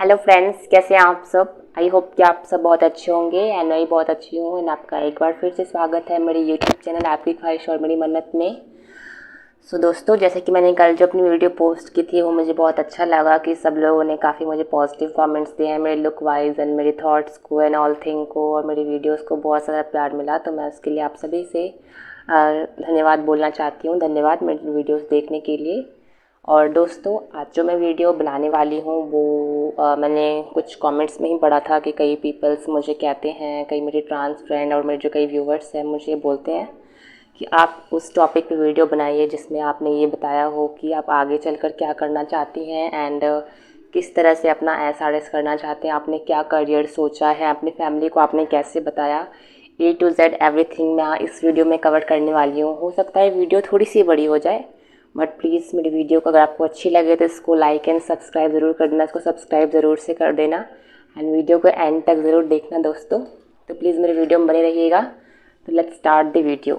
Hello friends, कैसे हैं आप सब। आई होप कि आप सब बहुत अच्छे होंगे एंड मैं भी बहुत अच्छी हूँ। एंड आपका एक बार फिर से स्वागत है मेरे यूट्यूब चैनल आपकी ख्वाहिश और मेरी मन्नत में। दोस्तों, जैसे कि मैंने कल जो अपनी वीडियो पोस्ट की थी वो मुझे बहुत अच्छा लगा कि सब लोगों ने काफ़ी मुझे पॉजिटिव कमेंट्स दिए हैं मेरे लुक वाइज एंड मेरे थॉट्स को एंड ऑल थिंग को, और मेरी वीडियोज़ को बहुत सारा प्यार मिला। तो मैं उसके लिए आप सभी से धन्यवाद बोलना चाहती हूँ। धन्यवाद मेरी वीडियोज़ देखने के लिए। और दोस्तों, आज जो मैं वीडियो बनाने वाली हूँ वो मैंने कुछ कमेंट्स में ही पढ़ा था कि कई पीपल्स मुझे कहते हैं, कई मेरे ट्रांस फ्रेंड और मेरे जो कई व्यूवर्स हैं मुझे बोलते हैं कि आप उस टॉपिक पे वीडियो बनाइए जिसमें आपने ये बताया हो कि आप आगे चलकर क्या करना चाहती हैं एंड किस तरह से अपना SRS करना चाहते हैं, आपने क्या करियर सोचा है, अपनी फैमिली को आपने कैसे बताया। A to Z एवरीथिंग मैं इस वीडियो में कवर करने वाली हूँ। हो सकता है वीडियो थोड़ी सी बड़ी हो जाए, बट प्लीज़ मेरी वीडियो को अगर आपको अच्छी लगे तो इसको लाइक एंड सब्सक्राइब ज़रूर कर देना, इसको सब्सक्राइब ज़रूर से कर देना एंड वीडियो को एंड तक ज़रूर देखना दोस्तों। तो प्लीज़ मेरी वीडियो में बने रहिएगा। तो लेट्स स्टार्ट द वीडियो।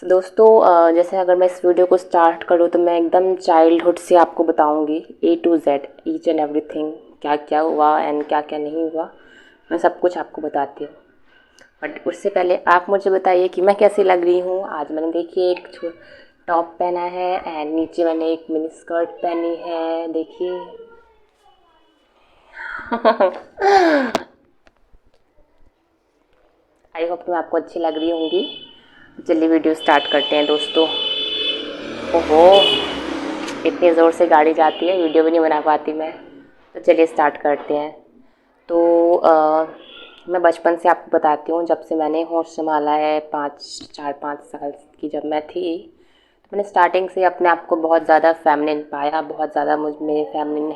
दोस्तों, जैसे अगर मैं इस वीडियो को स्टार्ट करूँ तो मैं एकदम चाइल्डहुड से आपको बताऊँगी A to Z each and everything, क्या क्या हुआ एंड क्या क्या नहीं हुआ, मैं सब कुछ आपको बताती हूँ। बट उससे पहले आप मुझे बताइए कि मैं कैसी लग रही हूँ। आज मैंने देखिए एक टॉप पहना है एंड नीचे मैंने एक मिनी स्कर्ट पहनी है, देखिए। आई होप कि मैं आपको अच्छी लग रही होंगी। चलिए वीडियो स्टार्ट करते हैं दोस्तों। ओहो, इतनी ज़ोर से गाड़ी जाती है, वीडियो भी नहीं बना पाती मैं। तो चलिए स्टार्ट करते हैं। तो मैं बचपन से आपको बताती हूँ, जब से मैंने होश संभाला है 4-5 साल की जब मैं थी, तो मैंने स्टार्टिंग से अपने आप को बहुत ज़्यादा फेमिनिन पाया। बहुत ज़्यादा मुझ में फेमिनिन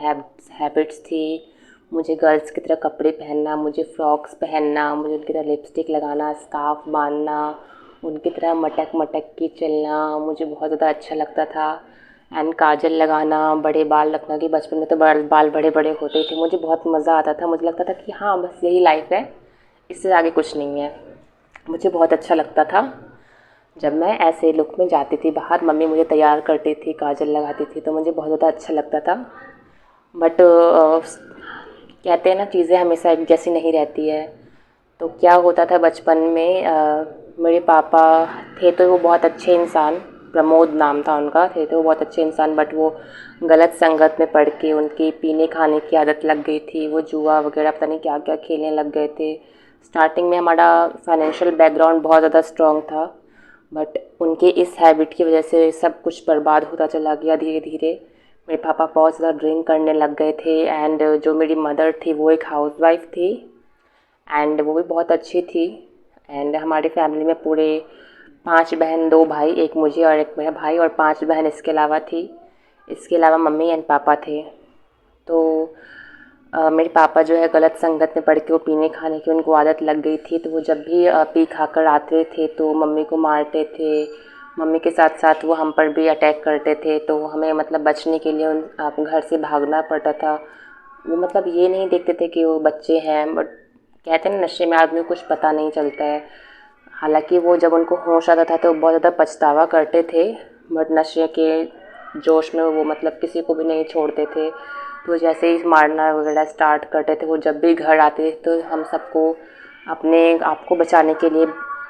हैबिट्स थी। मुझे गर्ल्स की तरह कपड़े पहनना, मुझे फ्रॉक्स पहनना, मुझे उनकी तरह लिपस्टिक लगाना, स्कार्फ बांधना, उनकी तरह मटक मटक के चलना मुझे बहुत ज़्यादा अच्छा लगता था। एंड काजल लगाना, बड़े बाल रखना, कि बचपन में तो बाल बड़े बड़े होते थे, मुझे बहुत मज़ा आता था। मुझे लगता था कि हाँ बस यही लाइफ है, इससे आगे कुछ नहीं है। मुझे बहुत अच्छा लगता था जब मैं ऐसे लुक में जाती थी बाहर। मम्मी मुझे तैयार करती थी, काजल लगाती थी, तो मुझे बहुत ज़्यादा अच्छा लगता था। बट कहते हैं ना, चीज़ें हमेशा एक जैसी नहीं रहती है। तो क्या होता था बचपन में, मेरे पापा थे तो वो बहुत अच्छे इंसान, प्रमोद नाम था उनका, थे तो वो बहुत अच्छे इंसान, बट वो गलत संगत में पड़ के उनकी पीने खाने की आदत लग गई थी। वो जुआ वगैरह पता नहीं क्या क्या खेलने लग गए थे। स्टार्टिंग में हमारा फाइनेंशियल बैकग्राउंड बहुत ज़्यादा स्ट्रॉन्ग था, बट उनके इस हैबिट की वजह से सब कुछ बर्बाद होता चला गया धीरे धीरे। मेरे पापा बहुत ज़्यादा ड्रिंक करने लग गए थे एंड जो मेरी मदर थी वो एक हाउसवाइफ थी एंड वो भी बहुत अच्छी थी। एंड हमारी फैमिली में पूरे 5 बहन, 2 भाई, एक मुझे और एक मेरा भाई, और 5 बहन इसके अलावा थी। इसके अलावा मम्मी एंड पापा थे। तो मेरे पापा जो है गलत संगत में पड़ के वो पीने खाने की उनको आदत लग गई थी। तो वो जब भी पी खा कर आते थे तो मम्मी को मारते थे। मम्मी के साथ साथ वो हम पर भी अटैक करते थे। तो हमें मतलब बचने के लिए घर से भागना पड़ता था। वो मतलब ये नहीं देखते थे कि वो बच्चे हैं, बट कहते हैं ना, नशे में आदमी को कुछ पता नहीं चलता है। हालांकि वो जब उनको होश आता था तो बहुत ज़्यादा पछतावा करते थे, बट नशे के जोश में वो मतलब किसी को भी नहीं छोड़ते थे। तो जैसे ही मारना वगैरह स्टार्ट करते थे, वो जब भी घर आते थे तो हम सबको अपने आप को बचाने के लिए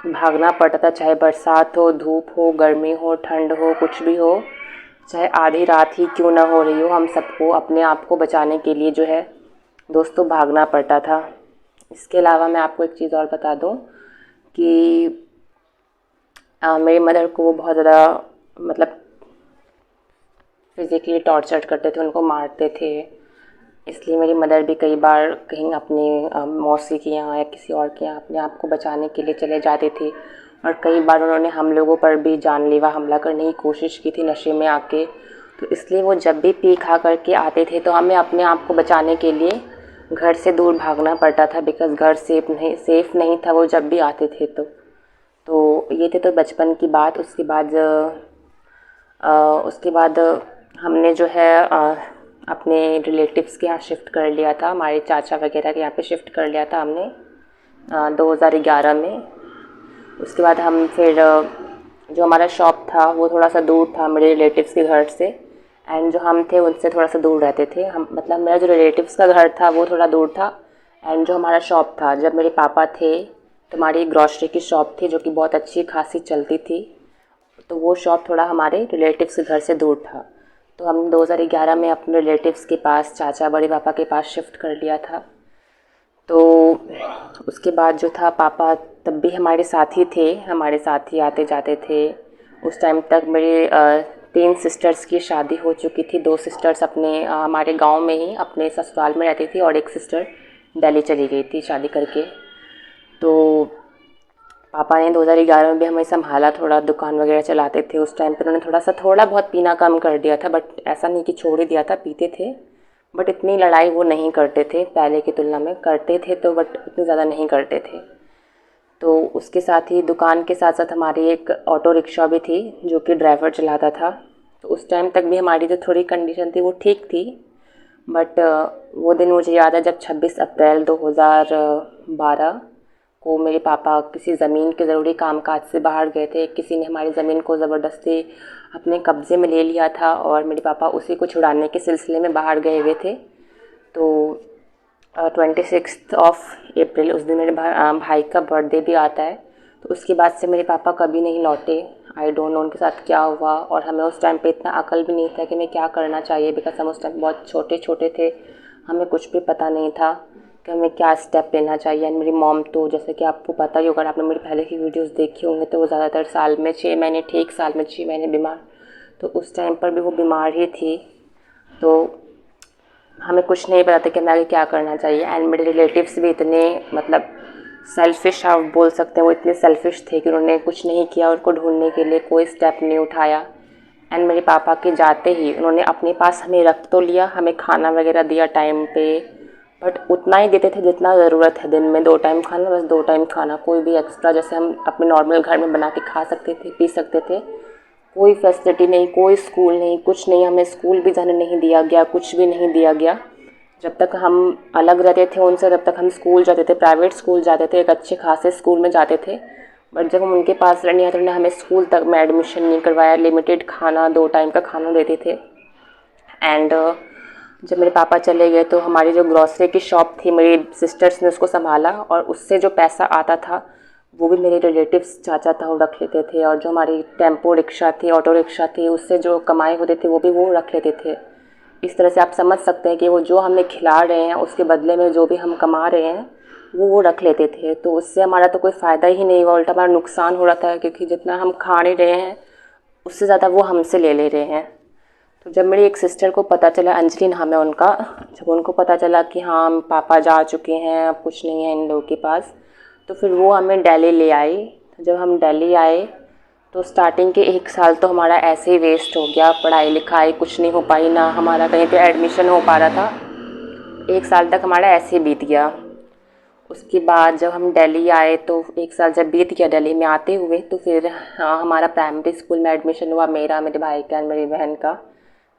भागना पड़ता था। चाहे बरसात हो, धूप हो, गर्मी हो, ठंड हो, कुछ भी हो, चाहे आधी रात ही क्यों ना हो रही हो, हम सबको अपने आप को बचाने के लिए जो है दोस्तों भागना पड़ता था। इसके अलावा मैं आपको एक चीज़ और बता दूं कि मेरी मदर को बहुत ज़्यादा मतलब फिज़िकली टॉर्चर करते थे, उनको मारते थे। इसलिए मेरी मदर भी कई बार कहीं अपनी मौसी के यहाँ या किसी और के यहाँ अपने आप को बचाने के लिए चले जाते थे, और कई बार उन्होंने हम लोगों पर भी जानलेवा हमला करने की कोशिश की थी नशे में आके। तो इसलिए वो जब भी पी खा करके आते थे तो हमें अपने आप को बचाने के लिए घर से दूर भागना पड़ता था, बिकॉज़ घर सेफ़ नहीं था वो जब भी आते थे। तो ये थे तो बचपन की बात। उसके बाद हमने जो है अपने रिलेटिव्स के यहाँ शिफ्ट कर लिया था, हमारे चाचा वगैरह के यहाँ पे शिफ्ट कर लिया था हमने 2011 में। उसके बाद हम फिर जो हमारा शॉप था वो थोड़ा सा दूर था मेरे रिलेटिव्स के घर से, एंड जो हम थे उनसे थोड़ा सा दूर रहते थे हम, मतलब मेरा जो रिलेटिव्स का घर था वो थोड़ा दूर था। एंड जो हमारा शॉप था, जब मेरे पापा थे तो हमारी ग्रॉसरी की शॉप थी जो कि बहुत अच्छी खासी चलती थी, तो वो शॉप थोड़ा हमारे रिलेटिव्स के घर से दूर था। तो हम 2011 में अपने रिलेटिव्स के पास, चाचा बड़े पापा के पास शिफ्ट कर लिया था। तो उसके बाद जो था, पापा तब भी हमारे साथ ही थे, हमारे साथ ही आते जाते थे। उस टाइम तक मेरे 3 सिस्टर्स की शादी हो चुकी थी। 2 सिस्टर्स अपने हमारे गांव में ही अपने ससुराल में रहती थी और एक सिस्टर दिल्ली चली गई थी शादी करके। तो पापा ने 2011 में भी हमें संभाला, थोड़ा दुकान वगैरह चलाते थे। उस टाइम पर उन्होंने थोड़ा बहुत पीना कम कर दिया था, बट ऐसा नहीं कि छोड़ ही दिया था, पीते थे बट इतनी लड़ाई वो नहीं करते थे, पहले की तुलना में करते थे तो, बट इतनी ज़्यादा नहीं करते थे। तो उसके साथ ही दुकान के साथ साथ हमारी एक ऑटो रिक्शा भी थी जो कि ड्राइवर चलाता था। तो उस टाइम तक भी हमारी जो थोड़ी कंडीशन थी वो ठीक थी। बट वो दिन मुझे याद है जब 26 अप्रैल 2012 को मेरे पापा किसी ज़मीन के ज़रूरी कामकाज से बाहर गए थे। किसी ने हमारी ज़मीन को ज़बरदस्ती अपने कब्ज़े में ले लिया था और मेरे पापा उसी को छुड़ाने के सिलसिले में बाहर गए हुए थे। तो 26 अप्रैल उस दिन मेरे भाई का बर्थडे भी आता है। तो उसके बाद से मेरे पापा कभी नहीं लौटे। आई डोंट नो उनके साथ क्या हुआ, और हमें उस टाइम पे इतना अकल भी नहीं था कि हमें क्या करना चाहिए, बिकॉज हम उस टाइम बहुत छोटे छोटे थे, हमें कुछ भी पता नहीं था कि हमें क्या स्टेप लेना चाहिए। एंड मेरी मॉम तो, जैसे कि आपको पता ही होगा, आपने मेरी पहले की वीडियोस देखी होंगे, तो वो ज़्यादातर साल में 6 महीने ठीक, साल में 6 महीने बीमार। तो उस टाइम पर भी वो बीमार ही थी। तो हमें कुछ नहीं पता था कि हमें आगे क्या करना चाहिए। एंड मेरे रिलेटिव्स भी इतने, मतलब सेल्फिश आप बोल सकते हैं, वो इतने सेल्फिश थे कि उन्होंने कुछ नहीं किया, उनको ढूंढने के लिए कोई स्टेप नहीं उठाया। एंड मेरे पापा के जाते ही उन्होंने अपने पास हमें रख तो लिया, हमें खाना वगैरह दिया टाइम पे, बट उतना ही देते थे जितना ज़रूरत है। दिन में 2 टाइम खाना, बस 2 टाइम खाना, कोई भी एक्स्ट्रा जैसे हम अपने नॉर्मल घर में बना के खा सकते थे, पी सकते थे, कोई फैसिलिटी नहीं, कोई स्कूल नहीं, कुछ नहीं। हमें स्कूल भी जाने नहीं दिया गया, कुछ भी नहीं दिया गया। जब तक हम अलग रहते थे उनसे, तब तक हम स्कूल जाते थे, प्राइवेट स्कूल जाते थे, एक अच्छे खासे स्कूल में जाते थे। बट जब हम उनके पास रहने आए तो उन्होंने हमें स्कूल तक में एडमिशन नहीं करवाया, लिमिटेड खाना, 2 टाइम का खाना देते थे। एंड जब मेरे पापा चले गए तो हमारी जो ग्रॉसरी की शॉप थी, मेरी सिस्टर्स ने उसको संभाला, और उससे जो पैसा आता था वो भी मेरे रिलेटिव्स, चाचा था, वो रख लेते थे। और जो हमारी टेम्पो रिक्शा थी, ऑटो रिक्शा थी, उससे जो कमाई होते थे वो भी वो रख लेते थे। इस तरह से आप समझ सकते हैं कि वो जो हमें खिला रहे हैं उसके बदले में जो भी हम कमा रहे हैं वो रख लेते थे। तो उससे हमारा तो कोई फ़ायदा ही नहीं हुआ, उल्टा हमारा नुकसान हो रहा था, क्योंकि जितना हम खा नहीं रहे हैं उससे ज़्यादा वो हमसे ले रहे हैं। तो जब मेरी एक सिस्टर को पता चला, अंजलि नाम है उनका, जब उनको पता चला कि हाँ पापा जा चुके हैं, अब कुछ नहीं है इन लोगों के पास, तो फिर वो हमें दिल्ली ले आई। जब हम दिल्ली आए तो स्टार्टिंग के 1 साल तो हमारा ऐसे ही वेस्ट हो गया, पढ़ाई लिखाई कुछ नहीं हो पाई, ना हमारा कहीं पे एडमिशन हो पा रहा था। 1 साल तक हमारा ऐसे ही बीत गया। उसके बाद जब हम दिल्ली आए तो 1 साल जब बीत गया दिल्ली में आते हुए, तो फिर हमारा प्राइमरी स्कूल में एडमिशन हुआ, मेरा, मेरे भाई का, मेरी बहन का।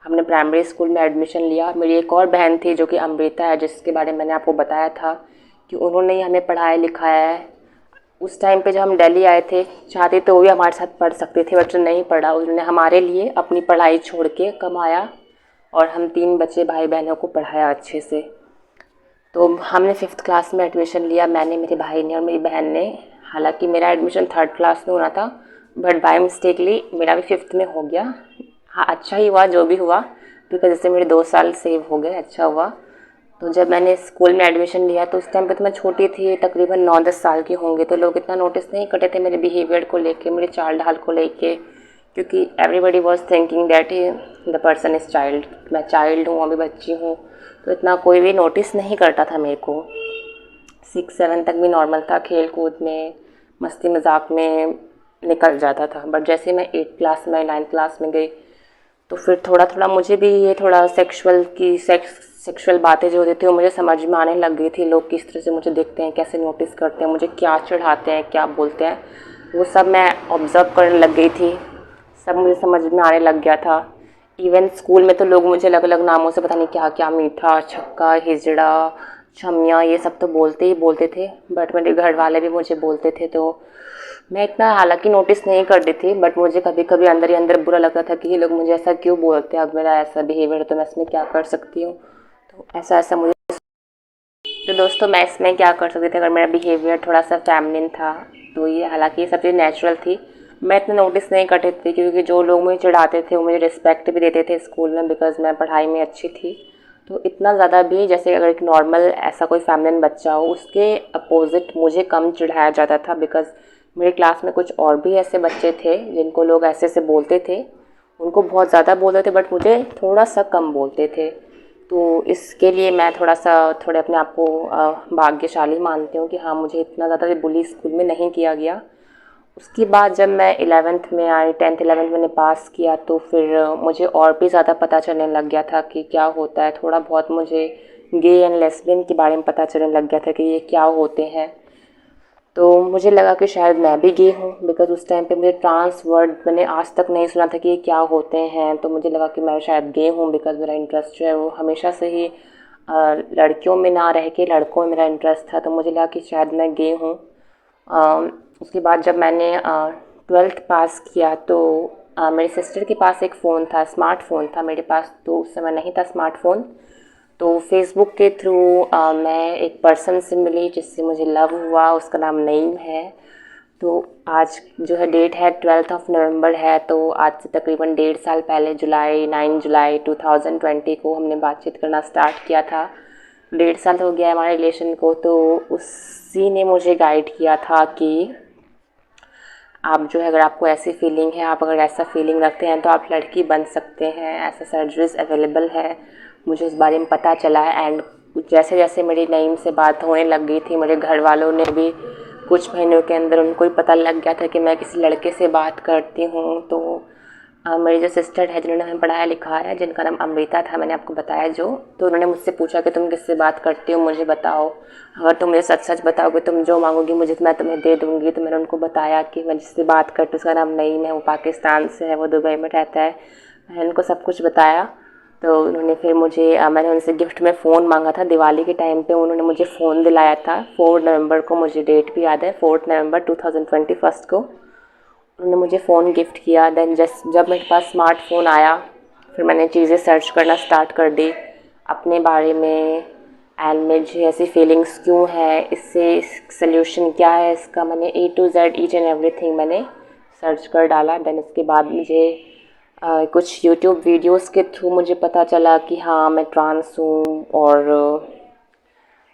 हमने प्राइमरी स्कूल में एडमिशन लिया। मेरी एक और बहन थी जो कि अमृता है, जिसके बारे में मैंने आपको बताया था कि उन्होंने ही हमें पढ़ाया लिखाया है। उस टाइम पे जब हम दिल्ली आए थे, चाहते तो वो भी हमारे साथ पढ़ सकते थे, बट नहीं पढ़ा। उन्होंने हमारे लिए अपनी पढ़ाई छोड़ के कमाया और हम 3 बच्चे भाई बहनों को पढ़ाया अच्छे से। तो हमने 5th क्लास में एडमिशन लिया, मैंने, मेरे भाई ने और मेरी बहन ने। हालांकि मेरा एडमिशन 3rd क्लास में होना था, बट बाय मिस्टेकली मेरा भी 5th में हो गया। हाँ, अच्छा ही हुआ जो भी हुआ, क्योंकि जैसे मेरे 2 साल सेव हो गए, अच्छा हुआ। तो जब मैंने स्कूल में एडमिशन लिया तो उस टाइम पे तो मैं छोटी थी, तकरीबन 9-10 साल की होंगी, तो लोग इतना नोटिस नहीं करते थे मेरे बिहेवियर को लेके, मेरे चाल ढाल को लेके, क्योंकि everybody was thinking that the person is child. मैं चाइल्ड हूँ, अभी बच्ची हूँ, तो इतना कोई भी नोटिस नहीं करता था मेरे को। 6-7 तक भी नॉर्मल था, खेल कूद में, मस्ती मजाक में निकल जाता था। बट जैसे मैं 8th क्लास में, 9th क्लास में गई, तो फिर थोड़ा थोड़ा मुझे भी ये थोड़ा सेक्सुअल बातें जो होती थी वो मुझे समझ में आने लग गई थी। लोग किस तरह से मुझे देखते हैं, कैसे नोटिस करते हैं, मुझे क्या चढ़ाते हैं, क्या बोलते हैं, वो सब मैं ऑब्ज़र्व करने लग गई थी। सब मुझे समझ में आने लग गया था। इवन स्कूल में तो लोग मुझे अलग अलग नामों से पता नहीं क्या क्या, मीठा, छक्का, हिजड़ा, छमिया, ये सब तो बोलते ही बोलते थे, बट मेरे घर वाले भी मुझे बोलते थे। तो मैं इतना हालांकि नोटिस नहीं करती थी, बट मुझे कभी कभी अंदर ही अंदर बुरा लगता था कि ये लोग मुझे ऐसा क्यों बोलते हैं, अब मेरा ऐसा बिहेवियर तो मैं इसमें क्या कर सकती हूँ। तो ऐसा ऐसा मुझे, तो दोस्तों मैं इसमें क्या कर सकती थी अगर मेरा बिहेवियर थोड़ा सा फेमिनिन था। तो ये हालांकि ये सब चीज़ नेचुरल थी, मैं इतना नोटिस नहीं करती थी, क्योंकि जो लोग मुझे चिढ़ाते थे वो मुझे रिस्पेक्ट भी देते थे स्कूल में, बिकॉज मैं पढ़ाई में अच्छी थी। तो इतना ज़्यादा भी, जैसे अगर एक नॉर्मल ऐसा कोई फेमिनिन बच्चा हो उसके अपोजिट मुझे कम चिढ़ाया जाता था, बिकॉज मेरे क्लास में कुछ और भी ऐसे बच्चे थे जिनको लोग ऐसे ऐसे बोलते थे, उनको बहुत ज़्यादा बोलते थे बट मुझे थोड़ा सा कम बोलते थे। तो इसके लिए मैं थोड़े अपने आप को भाग्यशाली मानती हूँ कि हाँ, मुझे इतना ज़्यादा बुली स्कूल में नहीं किया गया। उसके बाद जब मैं 11th में आई, 10th 11th मैंने पास किया, तो फिर मुझे और भी ज़्यादा पता चलने लग गया था कि क्या होता है। थोड़ा बहुत मुझे गे एंड लेस्बियन के बारे में पता चलने लग गया था कि ये क्या होते हैं। तो मुझे लगा कि शायद मैं भी गे हूँ, बिकॉज उस टाइम पे मुझे ट्रांस वर्ड मैंने आज तक नहीं सुना था कि ये क्या होते हैं। तो मुझे लगा कि मैं शायद गे हूँ, बिकॉज मेरा इंटरेस्ट जो है वो हमेशा से ही लड़कियों में ना रह के लड़कों में मेरा इंटरेस्ट था। तो मुझे लगा कि शायद मैं गे हूँ। उसके बाद जब मैंने 12th पास किया तो मेरी सिस्टर के पास एक फ़ोन था, स्मार्टफ़ोन था, मेरे पास तो उस समय नहीं था स्मार्टफ़ोन। तो फेसबुक के थ्रू मैं एक पर्सन से मिली जिससे मुझे लव हुआ, उसका नाम नईम है। तो आज जो है डेट है 12 नवंबर है, तो आज से तकरीबन 1.5 साल पहले 9 जुलाई 2020 को हमने बातचीत करना स्टार्ट किया था। 1.5 साल हो गया है हमारे रिलेशन को। तो उसी ने मुझे गाइड किया था कि आप जो है, अगर आपको ऐसी फीलिंग है, आप अगर ऐसा फीलिंग रखते हैं तो आप लड़की बन सकते हैं, ऐसा सर्जरीज अवेलेबल है। मुझे इस बारे में पता चला एंड जैसे जैसे मेरी नईम से बात होने लग गई थी, मेरे घर वालों ने भी कुछ महीनों के अंदर उनको ही पता लग गया था कि मैं किसी लड़के से बात करती हूँ। तो मेरी जो सिस्टर है जिन्होंने हमें पढ़ाया लिखाया है, जिनका नाम अमृता था, मैंने आपको बताया जो, तो उन्होंने मुझसे पूछा कि तुम किससे बात करती हो, मुझे बताओ, अगर तुम मुझे सच सच बताओगे, तुम जो मांगोगी मुझे मैं तुम्हें दे दूँगी। तो मैंने उनको बताया कि मैं जिससे बात करती हूँ उसका नाम नईम है, वो पाकिस्तान से है, वो दुबई में रहता है। मैंने उनको सब कुछ बताया। तो उन्होंने फिर मुझे मैंने उनसे गिफ्ट में फ़ोन मांगा था दिवाली के टाइम पे, उन्होंने मुझे फ़ोन दिलाया था 4 नवंबर को, मुझे डेट भी याद है, 4 नवंबर 2021 को उन्होंने मुझे फ़ोन गिफ्ट किया। देन जब मेरे पास स्मार्टफ़ोन आया, फिर मैंने चीज़ें सर्च करना स्टार्ट कर दी अपने बारे में, एंड मुझे ऐसी फीलिंग्स क्यों है, इससे सल्यूशन क्या है इसका, मैंने A to Z each and everything मैंने सर्च कर डाला। देन इसके बाद मुझे कुछ यूट्यूब वीडियोस के थ्रू मुझे पता चला कि हाँ, मैं ट्रांस हूँ और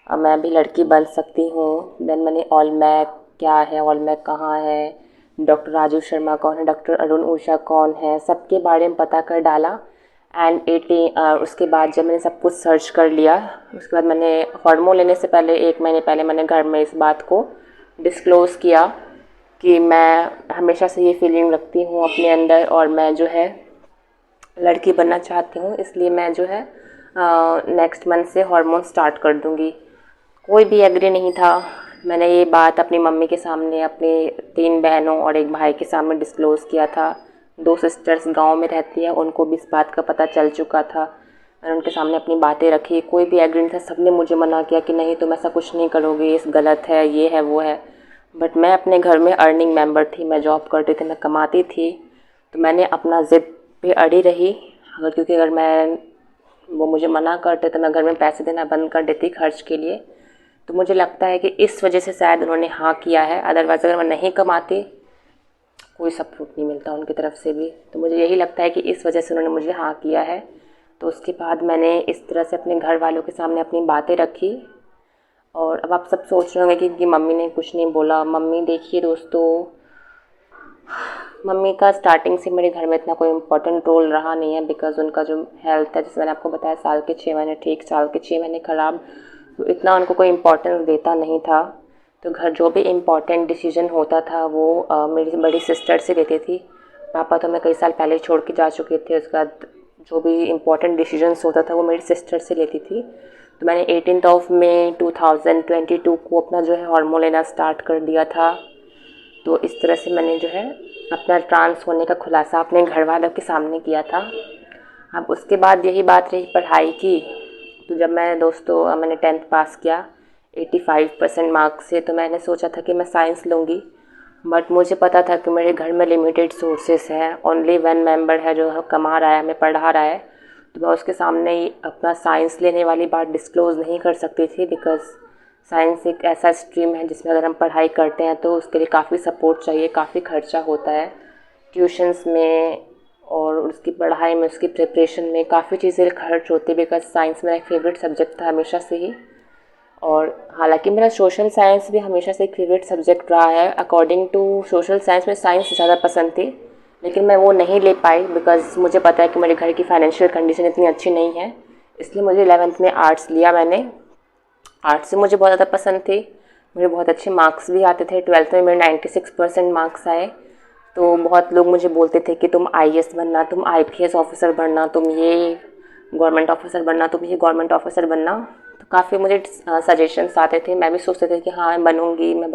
मैं भी लड़की बन सकती हूँ। देन मैंने ऑलमैक क्या है, ऑलमैक कहाँ है, डॉक्टर राजू शर्मा कौन है, डॉक्टर अरुण ऊषा कौन है, सबके बारे में पता कर डाला। एंड 18 उसके बाद जब मैंने सब कुछ सर्च कर लिया, उसके बाद मैंने हार्मोन लेने से पहले 1 महीने पहले मैंने घर में इस बात को डिस्क्लोज़ किया कि मैं हमेशा से ये फीलिंग रखती हूँ अपने अंदर और मैं जो है लड़की बनना चाहती हूँ, इसलिए मैं जो है नेक्स्ट मंथ से हार्मोन स्टार्ट कर दूँगी। कोई भी एग्री नहीं था। मैंने ये बात अपनी मम्मी के सामने, अपनी 3 बहनों और 1 भाई के सामने डिस्क्लोज़ किया था। 2 सिस्टर्स गांव में रहती हैं, उनको भी इस बात का पता चल चुका था। मैंने उनके सामने अपनी बातें रखी, कोई भी एग्री नहीं था, सबने मुझे मना किया कि नहीं तुम ऐसा कुछ नहीं करोगे, ये गलत है, ये है वो है। बट मैं अपने घर में अर्निंग मेंबर थी, मैं जॉब करती थी, मैं कमाती थी, तो मैंने अपना ज़िद पे अड़ी रही। क्योंकि अगर मैं वो मुझे मना करते तो मैं घर में पैसे देना बंद कर देती खर्च के लिए। तो मुझे लगता है कि इस वजह से शायद उन्होंने हाँ किया है, अदरवाइज़ अगर मैं नहीं कमाती कोई सपोर्ट नहीं मिलता उनकी तरफ से भी। तो मुझे यही लगता है कि इस वजह से उन्होंने मुझे हाँ किया है। तो उसके बाद मैंने इस तरह से अपने घर वालों के सामने अपनी बातें रखी। और अब आप सब सोच रहे होंगे कि मम्मी ने कुछ नहीं बोला। मम्मी देखिए दोस्तों, मम्मी का स्टार्टिंग से मेरे घर में इतना कोई इम्पोर्टेंट रोल रहा नहीं है, बिकॉज़ उनका जो हेल्थ है, जैसे मैंने आपको बताया, साल के 6 महीने ठीक, साल के 6 महीने ख़राब, तो इतना उनको कोई इम्पोर्टेंस देता नहीं था। तो घर जो भी इम्पोर्टेंट डिसीजन होता था वो मेरी बड़ी सिस्टर से लेती थी। पापा तो मैं कई साल पहले छोड़ के जा चुके थे। उसके बाद जो भी इम्पोर्टेंट डिसीजंस होता था वो मेरी सिस्टर से लेती थी। तो मैंने 18 मई 2022 को अपना जो है हार्मोन लेना स्टार्ट कर दिया था। तो इस तरह से मैंने जो है अपना ट्रांस होने का खुलासा अपने घर वालों के सामने किया था। अब उसके बाद यही बात रही पढ़ाई की। तो जब मैं दोस्तों मैंने 10th पास किया 85% मार्क्स से, तो मैंने सोचा था कि मैं साइंस लूँगी। बट मुझे पता था कि मेरे घर में लिमिटेड सोर्सेस हैं, ओनली वन मेंबर है जो कमा रहा है, हमें पढ़ा रहा है। तो मैं उसके सामने ही अपना साइंस लेने वाली बात डिस्क्लोज़ नहीं कर सकती थी, बिकॉज़ साइंस एक ऐसा स्ट्रीम है जिसमें अगर हम पढ़ाई करते हैं तो उसके लिए काफ़ी सपोर्ट चाहिए, काफ़ी खर्चा होता है ट्यूशन्स में और उसकी पढ़ाई में, उसकी प्रिपरेशन में काफ़ी चीज़ें खर्च होती है। बिकॉज़ साइंस मेरा एक फेवरेट सब्जेक्ट था हमेशा से ही, और हालांकि मेरा सोशल साइंस भी हमेशा से एक फेवरेट सब्जेक्ट रहा है। अकॉर्डिंग टू सोशल साइंस में साइंस ज़्यादा पसंद थी, लेकिन मैं वो नहीं ले पाई बिकॉज़ मुझे पता है कि मेरे घर की फाइनेंशियल कंडीशन इतनी अच्छी नहीं है। इसलिए मुझे 11th में आर्ट्स लिया मैंने। आर्ट्स से मुझे बहुत ज़्यादा पसंद थी, मुझे बहुत अच्छे मार्क्स भी आते थे। 12th में मेरे 96% मार्क्स आए। तो बहुत लोग मुझे बोलते थे कि तुम आईएएस बनना, तुम आईपीएस ऑफिसर बनना, तुम ये गवर्नमेंट ऑफिसर बनना, तुम ये गवर्नमेंट ऑफिसर बनना। तो काफ़ी मुझे सजेशंस आते थे, मैं भी सोचते थे कि हाँ मैं बनूँगी, मैं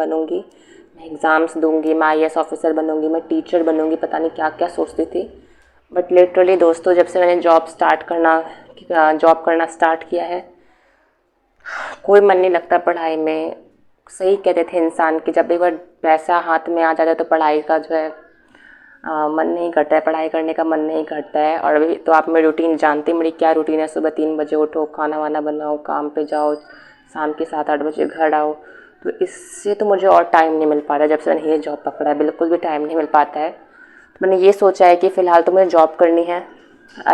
एग्ज़ाम्स दूँगी, मैं आईएएस ऑफिसर बनूँगी, मैं टीचर बनूँगी, पता नहीं क्या क्या सोचती थी। बट लिटरली दोस्तों, जब से मैंने जॉब करना स्टार्ट किया है, कोई मन नहीं लगता पढ़ाई में। सही कहते थे इंसान कि जब एक बार पैसा हाथ में आ जाता है तो पढ़ाई का जो है मन नहीं करता है, पढ़ाई करने का मन नहीं करता है। और अभी तो आप मेरी रूटीन जानते हैं, मेरी क्या रूटीन है। सुबह 3 बजे उठो, खाना वाना बनाओ, काम पे जाओ, शाम के 7-8 बजे घर आओ। तो इससे तो मुझे और टाइम नहीं मिल पा रहा है। जब से मैंने ये जॉब पकड़ा है बिल्कुल भी टाइम नहीं मिल पाता है। तो मैंने ये सोचा है कि फ़िलहाल तो मुझे जॉब करनी है,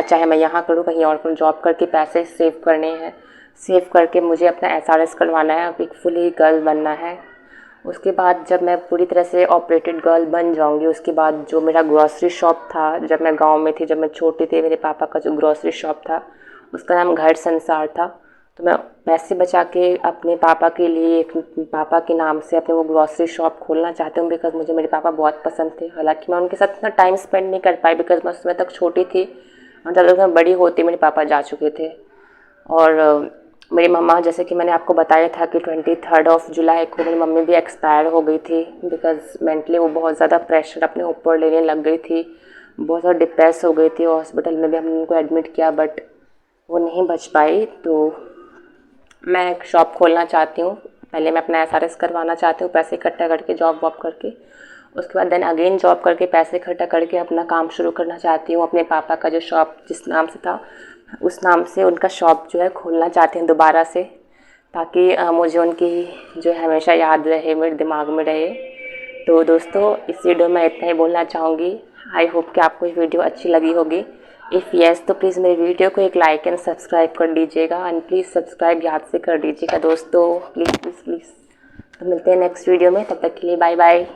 चाहे मैं यहाँ करूँ कहीं और करूँ, जॉब करके पैसे सेव करने हैं। सेव करके मुझे अपना एसआरएस करवाना है, अब एक फुली गर्ल बनना है। उसके बाद जब मैं पूरी तरह से ऑपरेटेड गर्ल बन जाऊंगी, उसके बाद जो मेरा ग्रॉसरी शॉप था, जब मैं गांव में थी, जब मैं छोटी थी, मेरे पापा का जो ग्रॉसरी शॉप था उसका नाम घर संसार था। तो मैं पैसे बचा के अपने पापा के लिए, पापा के नाम से अपने वो ग्रॉसरी शॉप खोलना चाहती हूँ। बिकॉज़ मुझे मेरे पापा बहुत पसंद थे। हालांकि मैं उनके साथ इतना टाइम स्पेंड नहीं कर पाई बिकॉज़ मैं उस समय तक छोटी थी, और जब तक मैं बड़ी होती मेरे पापा जा चुके थे। और मेरी मम्मा, जैसे कि मैंने आपको बताया था कि 23 जुलाई को मेरी मम्मी भी एक्सपायर हो गई थी। बिकॉज़ मेंटली वो बहुत ज़्यादा प्रेशर अपने ऊपर लेने लग गई थी, बहुत ज़्यादा डिप्रेस हो गई थी। हॉस्पिटल में भी हमने उनको एडमिट किया, बट वो नहीं बच पाई। तो मैं एक शॉप खोलना चाहती हूँ। पहले मैं अपना एसआरएस करवाना चाहती हूँ, पैसे इकट्ठा करके, जॉब वॉब करके। उसके बाद देन अगेन जॉब करके पैसे इकट्ठा करके अपना काम शुरू करना चाहती हूँ। अपने पापा का जो शॉप जिस नाम से था, उस नाम से उनका शॉप जो है खोलना चाहती हूँ दोबारा से, ताकि मुझे उनकी जो है हमेशा याद रहे, मेरे दिमाग में रहे। तो दोस्तों, इस वीडियो में इतना ही बोलना चाहूँगी। आई होप कि आपको ये वीडियो अच्छी लगी होगी। इफ़ येस तो प्लीज़ मेरी वीडियो को एक लाइक एंड सब्सक्राइब कर दीजिएगा, एंड प्लीज़ सब्सक्राइब याद से कर दीजिएगा दोस्तों, प्लीज़ प्लीज़ प्लीज़। तो मिलते हैं नेक्स्ट वीडियो में, तब तक के लिए बाय बाय।